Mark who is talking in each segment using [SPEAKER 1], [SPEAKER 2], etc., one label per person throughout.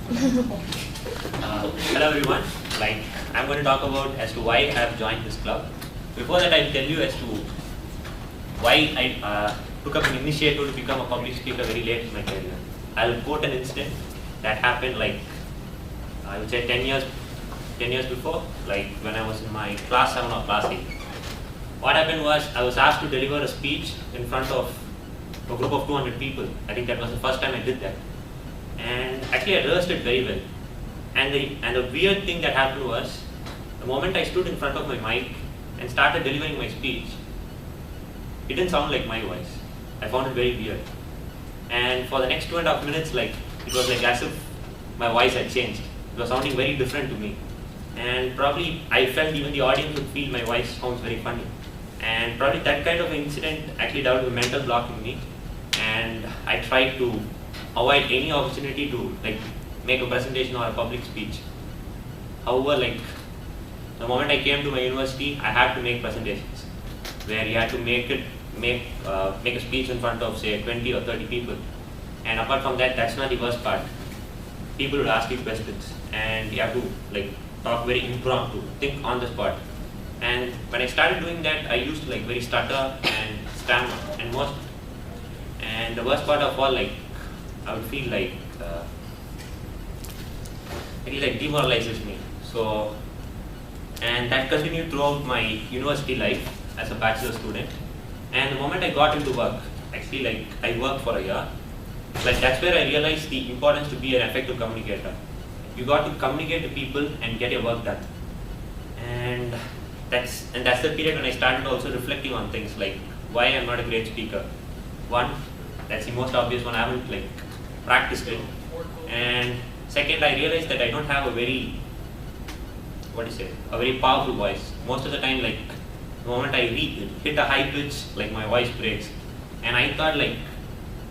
[SPEAKER 1] Hello everyone. Like I'm going to talk about as to why I have joined this club. Before that, I'll tell you as to why I took up an initiative to become a public speaker very late in my career. I'll quote an incident that happened like I would say 10 years before, like when I was in my class 7 or class 8. What happened was I was asked to deliver a speech in front of a group of 200 people. I think that was the first time I did that. And actually I rehearsed it very well. And the weird thing that happened was, the moment I stood in front of my mic and started delivering my speech, it didn't sound like my voice. I found it very weird. And for the next 2.5 minutes, like it was like as if my voice had changed. It was sounding very different to me. And probably I felt even the audience would feel my voice sounds very funny. And probably that kind of incident actually developed a mental block in me. And I tried to avoid any opportunity to like make a presentation or a public speech. However, like the moment I came to my university, I had to make presentations where you had to make a speech in front of say 20 or 30 people. And apart from that, that's not the worst part. People would ask you questions, and you have to like talk very impromptu, think on the spot. And when I started doing that, I used to like very stutter and stammer and the worst part of all, like I would feel like it like demoralizes me. So, and that continued throughout my university life as a bachelor student. And the moment I got into work, actually like I worked for a year, like that's where I realized the importance to be an effective communicator. You got to communicate to people and get your work done. And that's the period when I started also reflecting on things like why I'm not a great speaker. One, that's the most obvious one, I haven't like practiced it. And second, I realized that I don't have a very, a very powerful voice. Most of the time, like the moment I hit a high pitch, like my voice breaks. And I thought like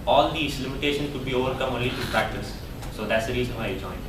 [SPEAKER 1] all these limitations could be overcome only through practice. So that's the reason why I joined.